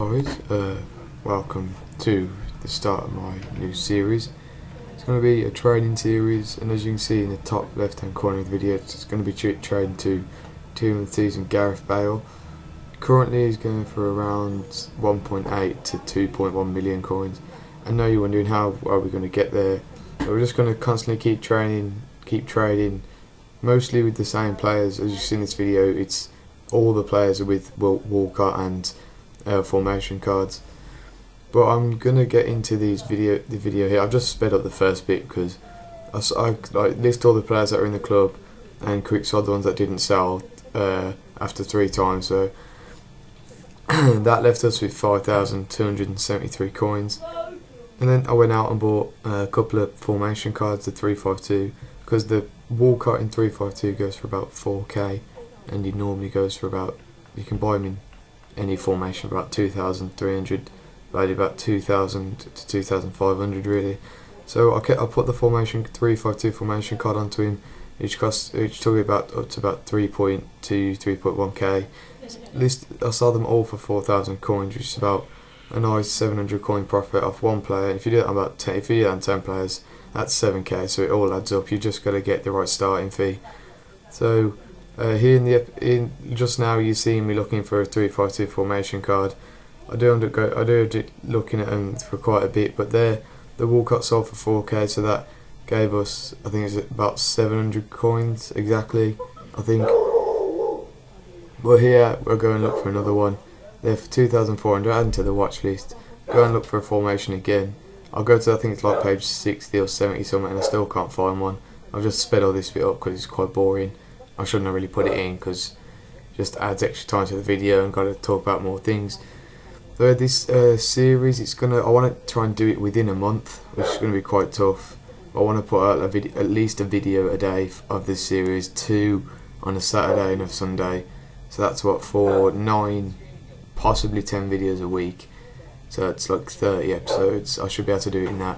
Guys, welcome to the start of my new series. It's going to be a trading series, and as you can see in the top left hand corner of the video, it's going to be trading to Team of the Season Gareth Bale. Currently he's going for around 1.8 to 2.1 million coins. I know you're wondering how are we going to get there, but we're just going to constantly keep trading, mostly with the same players. As you see in this video, it's all the players are with Walcott and formation cards. But I'm gonna get into the video here. I've just sped up the first bit because I list all the players that are in the club and quick sort the ones that didn't sell after 3 times. So that left us with 5,273 coins. And then I went out and bought a couple of formation cards, the 352, because the Walcott in 352 goes for about 4k, and he normally goes for about, you can buy him in any formation about 2,300, valued about 2,000 to 2,500 really. So I put the formation 352 formation card onto him. Each took me about up to about 3.2, 3.1k. I sold them all for 4,000 coins, which is about a nice 700 coin profit off one player. If you do that on about 10, if you do that on 10 players, that's 7k. So it all adds up. You just got to get the right starting fee. So here just now you see me looking for a 352 formation card. I do end up looking at them for quite a bit, but the Walcott sold for 4k, so that gave us, I think it's about 700 coins exactly, I think. But here we're going to look for another one. They're for 2,400, adding to the watch list. Go and look for a formation again. I'll go to, I think it's like page 60 or 70 something, and I still can't find one. I've just sped all this bit up because it's quite boring. I shouldn't have really put it in because it just adds extra time to the video and got to talk about more things. So this series, I want to try and do it within a month, which is going to be quite tough. I want to put out at least a video a day of this series, 2 on a Saturday and a Sunday. So that's what, for 9, possibly 10 videos a week. So it's like 30 episodes. I should be able to do it in that.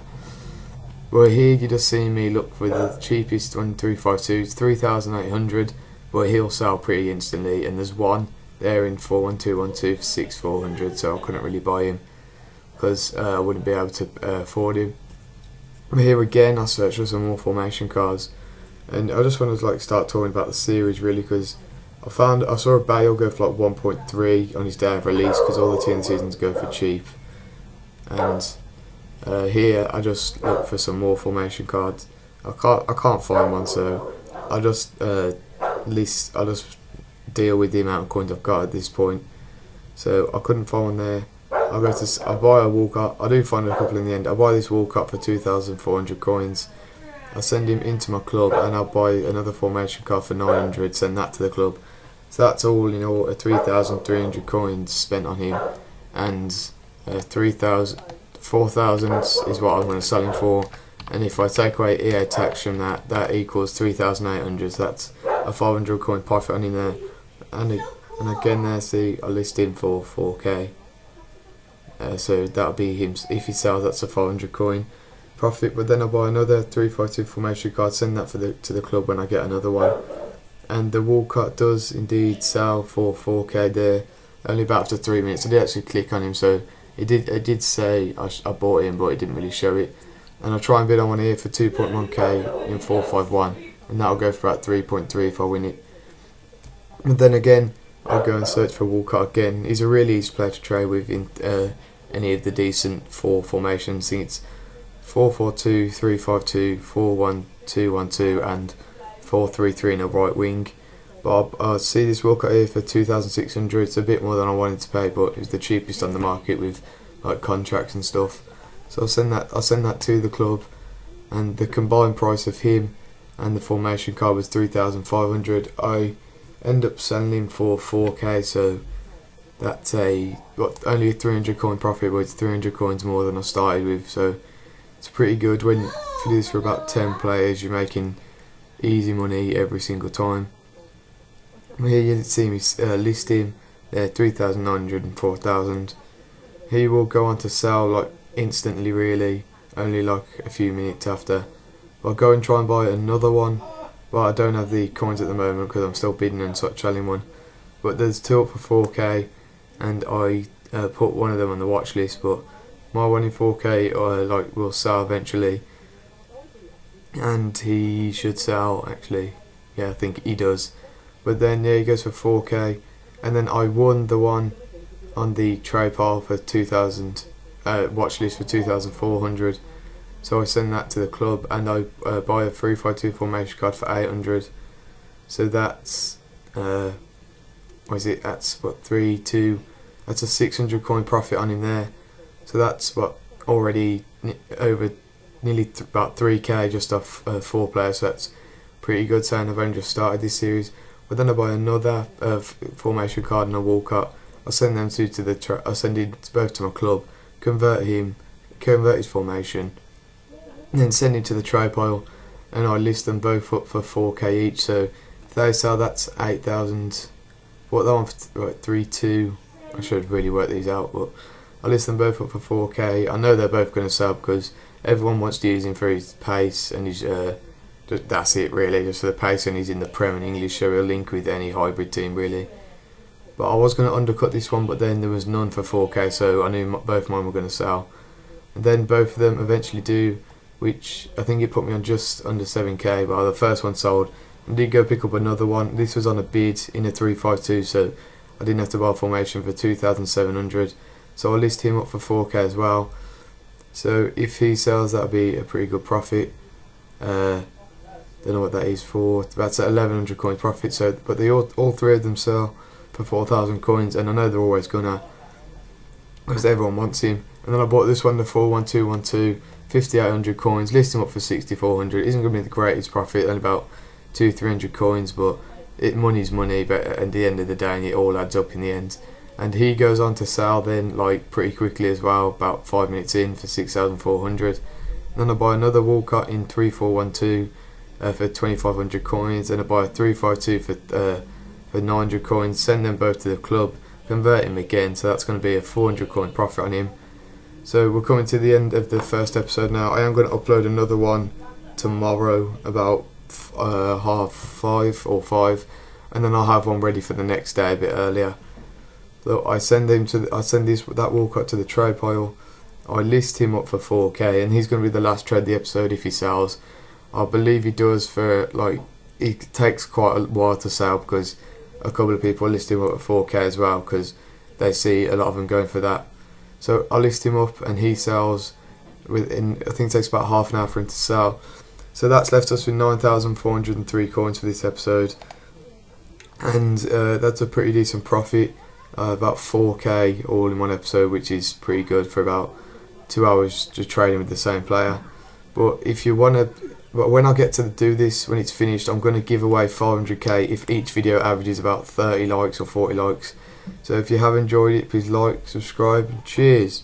Well, here you just see me look for the cheapest one, 352, it's 3,800, but he'll sell pretty instantly, and there's one there in 41212 for 6,400, so I couldn't really buy him because I wouldn't be able to afford him. But here again, I searched for some more formation cards, and I just wanted to start talking about the series really, because I saw a Bale go for 1.3 on his day of release because all the team seasons go for cheap, and here I just look for some more formation cards. I can't find one, so I just deal with the amount of coins I've got at this point. So I couldn't find one there. I buy a Walcott. I do find a couple in the end. I buy this Walcott for 2,400 coins. I send him into my club, and I'll buy another formation card for 900. Send that to the club. So that's all in all, 3,300 coins spent on him, and 4,000 is what I'm going to sell him for, and if I take away EA tax from that equals 3,800, so that's a 500 coin profit on him there, and again there, see, I list him for 4k, so that'll be him, if he sells, that's a 500 coin profit. But then I buy another 352 formation card, send that to the club when I get another one, and the Walcott does indeed sell for 4k there, only about after 3 minutes. I did actually click on him, so it did say I bought him, but it didn't really show it. And I'll try and bid on one here for 2.1k in 451, and that'll go for about 3.3 if I win it. And then again, I'll go and search for Walcott again. He's a really easy player to trade with in any of the decent 4 formations. I think it's 442, 352, 41212, and 433 in a right wing. But I see this Walcott here for 2,600. It's a bit more than I wanted to pay, but it was the cheapest on the market with contracts and stuff. So I'll send that to the club, and the combined price of him and the formation card was 3,500. I end up selling him for 4k, so that's only a 300 coin profit, but it's 300 coins more than I started with. So it's pretty good. If you do this for about 10 players, you're making easy money every single time. Here you see me list him there, 3,900 and 4,000. He will go on to sell instantly really, only a few minutes after. I'll go and try and buy another one, but I don't have the coins at the moment because I'm still bidding and selling one. But there's 2 up for 4k, and I put one of them on the watch list, but my one in 4K like will sell eventually, and he should sell actually. Yeah, I think he does. But then yeah, he goes for 4K, and then I won the one on the trade pile for 2,000 watch list for 2,400. So I send that to the club, and I buy a 352 formation card for 800. So that's what is it? That's what 3-2. That's a 600 coin profit on him there. So that's what already over nearly about 3K just off 4 players. So that's pretty good. Saying I've only just started this series. But then I buy another formation card and a Walcott. I send them to the I send it both to my club, convert his formation, and then send him to the trade pile, and I list them both up for 4K each. So if they sell, that's 8,000. What that one for, right, 3-2. I should really work these out, but I list them both up for 4K. I know they're both going to sell because everyone wants to use him for his pace and his that's it really, just for the pace, and he's in the Prem and English, so he'll link with any hybrid team really. But I was going to undercut this one, but then there was none for 4K, so I knew both mine were going to sell. And then both of them eventually do, which I think it put me on just under 7K, but the first one sold. I did go pick up another one. This was on a bid in a 352, so I didn't have to buy a formation for 2,700. So I list him up for 4K as well. So if he sells, that'll be a pretty good profit. Don't know what that is for. That's at 1,100 coin profit. So, but they all three of them sell for 4,000 coins, and I know they're always gonna, because everyone wants him. And then I bought this one, the 41212, 5,800 coins. List him up for 6,400. Isn't gonna be the greatest profit, only about 200-300 coins, but money's money. But at the end of the day, it all adds up in the end. And he goes on to sell then like pretty quickly as well, about 5 minutes in, for 6,400. Then I buy another Walcott in 3412 for 2,500 coins, and I buy a 352 for 900 coins. Send them both to the club, convert him again, so that's going to be a 400 coin profit on him. So we're coming to the end of the first episode now. I am going to upload another one tomorrow about 5:30 or 5, and then I'll have one ready for the next day a bit earlier. So I send that Walcott to the trade pile. I list him up for 4K, and he's going to be the last trade of the episode if he sells. I believe he does, for like, it takes quite a while to sell because a couple of people list him up at 4K as well, because they see a lot of them going for that. So I list him up and he sells within, I think it takes about half an hour for him to sell. So that's left us with 9,403 coins for this episode, and that's a pretty decent profit. About 4K all in one episode, which is pretty good for about 2 hours just trading with the same player. But if you want to, but when I get to do this, when it's finished, I'm going to give away 500k if each video averages about 30 likes or 40 likes. So if you have enjoyed it, please like, subscribe, and cheers.